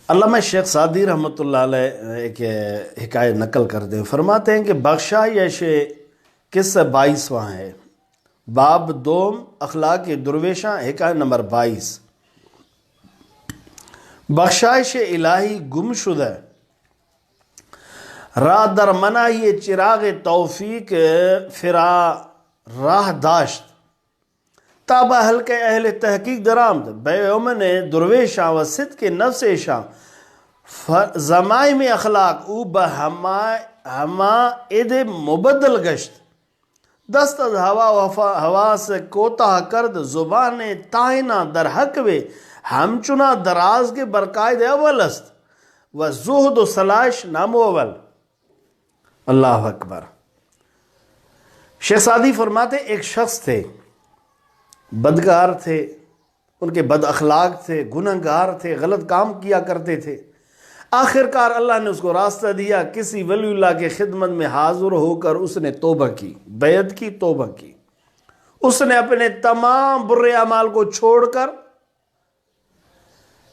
علامہ شیخ Saadi رحمۃ اللہ علیہ ایک حکایت نقل کرتے ہیں، فرماتے ہیں کہ بخشائش قصہ 22واں ہے، باب دوم اخلاق درویشاں، حکایت نمبر 22۔ بخشائش الہی گم شدہ راہ در مناہی چراغ توفیق فرا راہ داشت تابہ حلقہ اہل تحقیق درامد بے امن درویشاں و صدق نفس شاں زمائی میں اخلاق او بہما اد مبدل گشت دست از ہوا ہوا سے کوتاہ کرد زبان تائنا در حق وے ہمچنا دراز کے برقائد اول است و زہد و سلاش نام اول۔ اللہ اکبر۔ شیخ سعدی فرماتے ایک شخص تھے، بدکار تھے، ان کے بد اخلاق تھے، گنہگار تھے، غلط کام کیا کرتے تھے۔ آخر کار اللہ نے اس کو راستہ دیا، کسی ولی اللہ کے خدمت میں حاضر ہو کر اس نے توبہ کی، بیعت کی، توبہ کی۔ اس نے اپنے تمام برے اعمال کو چھوڑ کر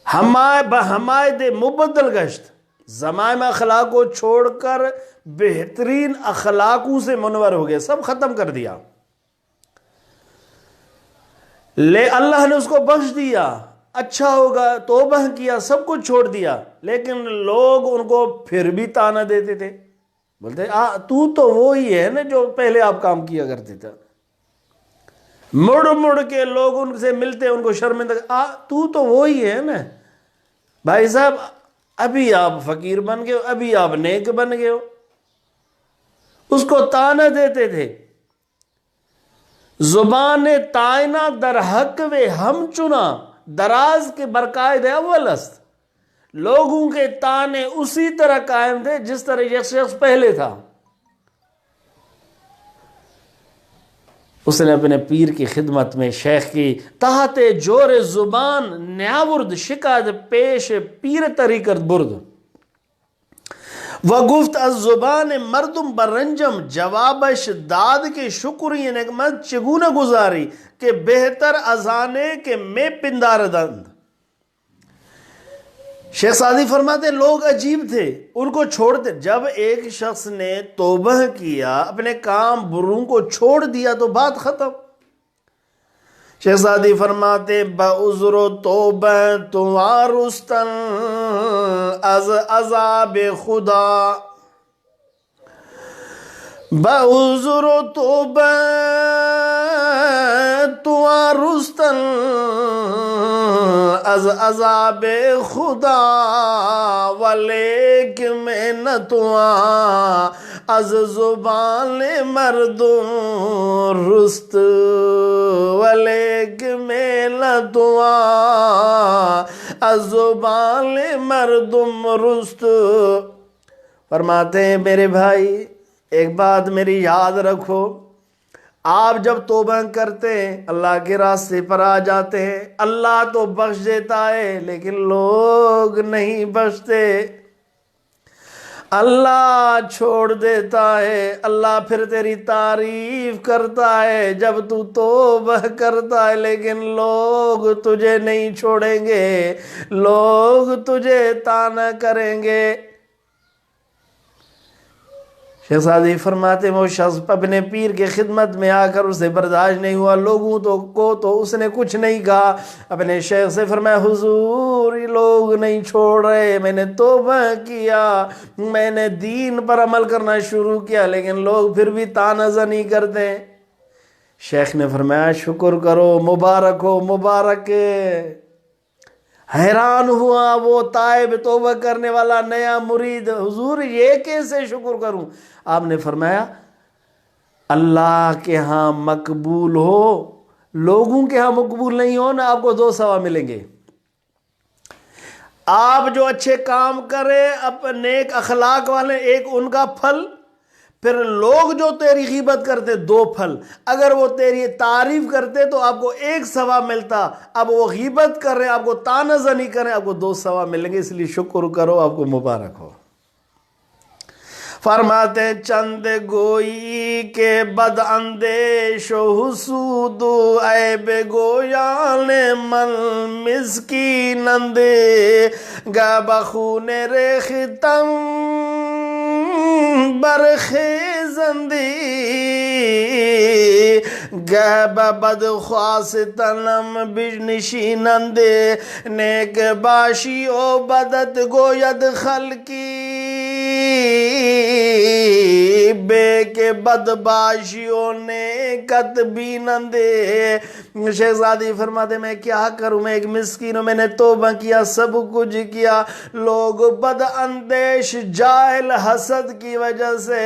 ہمائد مبدل گشت، زمائم اخلاق کو چھوڑ کر بہترین اخلاقوں سے منور ہو گئے، سب ختم کر دیا۔ اللہ نے اس کو بخش دیا، اچھا ہوگا، توبہ کیا، سب کچھ چھوڑ دیا، لیکن لوگ ان کو پھر بھی تانا دیتے تھے، بولتے تو وہی ہے نا جو پہلے آپ کام کیا کرتے تھے۔ مڑ مڑ کے لوگ ان سے ملتے، ان کو شرمندہ، تو وہی ہے نا بھائی صاحب، ابھی آپ فقیر بن گئے ہو، ابھی آپ نیک بن گئے ہو۔ اس کو تانا دیتے تھے۔ زبان تائنا در حق وے ہم چنا دراز کے برقائد اول است، لوگوں کے تانے اسی طرح قائم تھے جس طرح یہ شخص پہلے تھا۔ اس نے اپنے پیر کی خدمت میں شیخ کی تحت جور زبان نیاورد شکایت پیش پیر طریقت برد و گفت از زبان مردم برنجم جوابش داد کے شکری نعمت چگونه گزاری کہ بہتر ازانے کہ میں پنداردند۔ شیخ سعدی فرماتے لوگ عجیب تھے، ان کو چھوڑتے، جب ایک شخص نے توبہ کیا، اپنے کام بروں کو چھوڑ دیا تو بات ختم۔ شیخ سعدی فرماتے بعذر توبہ توارستن از عذاب خدا، بعذر توبہ توارستن از عذاب خدا ولیکن میں نہ تواں از زبان مردم رست، ولیکن میں نہ تواں از زبان مردم رست۔ فرماتے ہیں میرے بھائی ایک بات میری یاد رکھو، آپ جب توبہ کرتے ہیں، اللہ کے راستے پر آ جاتے ہیں، اللہ تو بخش دیتا ہے، لیکن لوگ نہیں بخشتے۔ اللہ چھوڑ دیتا ہے، اللہ پھر تیری تعریف کرتا ہے جب تو توبہ کرتا ہے، لیکن لوگ تجھے نہیں چھوڑیں گے، لوگ تجھے تانا کریں گے۔ شیخ سعدی فرماتے وہ شخص اپنے پیر کے خدمت میں آ کر اسے برداشت نہیں ہوا، لوگوں کو تو اس نے کچھ نہیں کہا، اپنے شیخ سے فرمایا حضور یہ لوگ نہیں چھوڑ رہے، میں نے توبہ کیا، میں نے دین پر عمل کرنا شروع کیا، لیکن لوگ پھر بھی تانا زنی کرتے ہیں۔ شیخ نے فرمایا شکر کرو، مبارک ہو، مبارک۔ حیران ہوا وہ تائب توبہ کرنے والا نیا مرید، حضور یہ کیسے شکر کروں؟ آپ نے فرمایا اللہ کے ہاں مقبول ہو، لوگوں کے ہاں مقبول نہیں ہو نا، آپ کو 2 ثواب ملیں گے۔ آپ جو اچھے کام کرے، اپنے نیک اخلاق والے، ایک ان کا پھل، پھر لوگ جو تیری غیبت کرتے 2 پھل، اگر وہ تیری تعریف کرتے تو آپ کو 1 ثواب ملتا، اب وہ غیبت کر رہے، آپ کو طعنہ زنی کریں، آپ کو 2 ثواب ملیں گے، اس لیے شکر کرو، آپ کو مبارک ہو۔ فرماتے چند گوئی کے بد اندیش و حسود و عیب گویان من مسکینند گہ بخون ریختم برخیزندی گہ بد خواستنم بنشینند نیک باشی و بدت گوید خلقی بے کے بدباشیوں نے کت بینندے۔ شہزادی فرماتے میں کیا کروں، میں ایک مسکین ہوں، میں نے توبہ کیا، سب کچھ کیا، لوگ بد اندیش جاہل حسد کی وجہ سے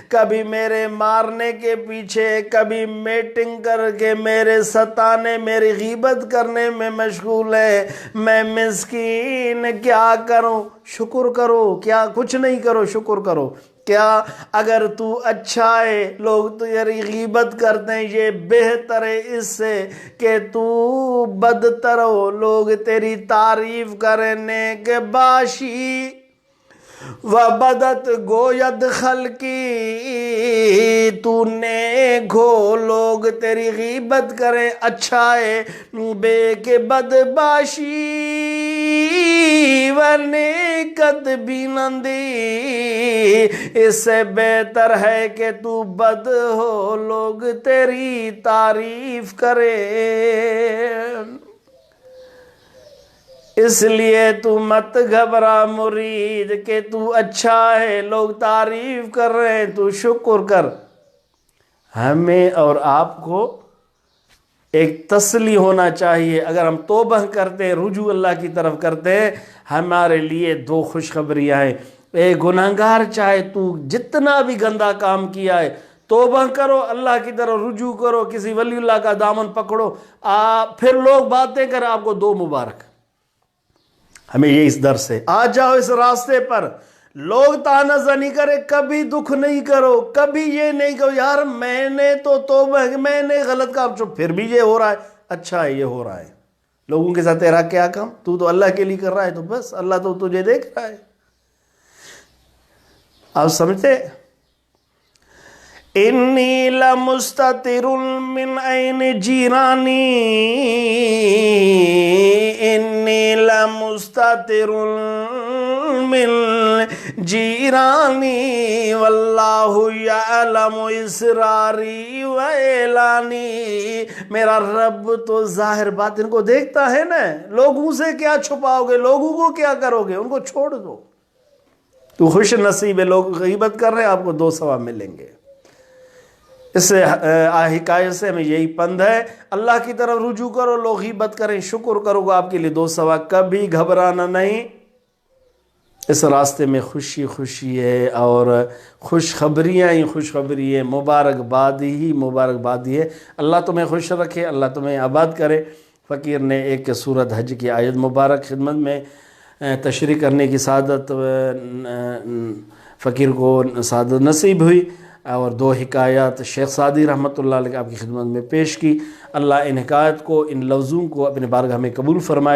کبھی میرے مارنے کے پیچھے، کبھی میٹنگ کر کے میرے ستانے، میری غیبت کرنے میں مشغول ہے۔ میں مسکین کیا کروں؟ شکر کرو، کیا کچھ نہیں کرو، شکر کرو۔ کیا اگر تو اچھا ہے لوگ تیری غیبت کرتے ہیں، یہ بہتر ہے اس سے کہ تو بدتر ہو، لوگ تیری تعریف کریں۔ نیک باشی و بدت گوید خلقی، تو نیک ہو لوگ تیری غیبت کریں، اچھا ہے۔ بے کے بدباشی و نیکت بینندی، اس سے بہتر ہے کہ تو بد ہو لوگ تیری تعریف کرے۔ اس لیے تو مت گھبرا مرید کہ تو اچھا ہے، لوگ تعریف کر رہے ہیں، تو شکر کر۔ ہمیں اور آپ کو ایک تسلی ہونا چاہیے، اگر ہم توبہ کرتے ہیں، رجوع اللہ کی طرف کرتے ہیں، ہمارے لیے دو خوشخبریاں ہیں۔ اے گناہگار، چاہے تو جتنا بھی گندا کام کیا ہے، توبہ کرو، اللہ کی طرف رجوع کرو، کسی ولی اللہ کا دامن پکڑو، پھر لوگ باتیں کریں، آپ کو دو مبارک۔ ہمیں یہ اس در سے آ جاؤ اس راستے پر، لوگ تانا زنی کرے، کبھی دکھ نہیں کرو، کبھی یہ نہیں کرو یار میں نے تو توبہ، میں نے غلط کام، پھر بھی یہ ہو رہا ہے، اچھا ہے یہ ہو رہا ہے، لوگوں کے ساتھ تیرا کیا کام، تو اللہ کے لیے کر رہا ہے، تو بس اللہ تو تجھے دیکھ رہا ہے۔ آپ سمجھتے؟ انی لمستتر من عین جیرانی، انی لمستتر من جیرانی واللہ یعلم اسراری و اعلانی۔ میرا رب تو ظاہر باطن کو دیکھتا ہے نا، لوگوں سے کیا چھپاؤ گے، لوگوں کو کیا کرو گے، ان کو چھوڑ دو۔ تو خوش نصیب ہے، لوگ غیبت کر رہے ہیں، آپ کو 2 ثواب ملیں گے۔ اس حکایت سے ہمیں یہی پند ہے، اللہ کی طرف رجوع کرو، لوگ غیبت کریں، شکر کرو گا، آپ کے لیے 2 ثواب، کبھی گھبرانا نہیں۔ اس راستے میں خوشی خوشی ہے اور خوشخبریاں ہی خوشخبری ہے، مبارکباد ہی مبارکباد ہے۔ اللہ تمہیں خوش رکھے، اللہ تمہیں آباد کرے۔ فقیر نے ایک سورۃ حج کی آیت مبارک خدمت میں تشریح کرنے کی سعادت فقیر کو سعادت نصیب ہوئی، اور 2 حکایات شیخ سعدی رحمۃ اللہ علیہ آپ کی خدمت میں پیش کی۔ اللہ ان حکایت کو، ان لفظوں کو اپنے بارگاہ میں قبول فرمائے۔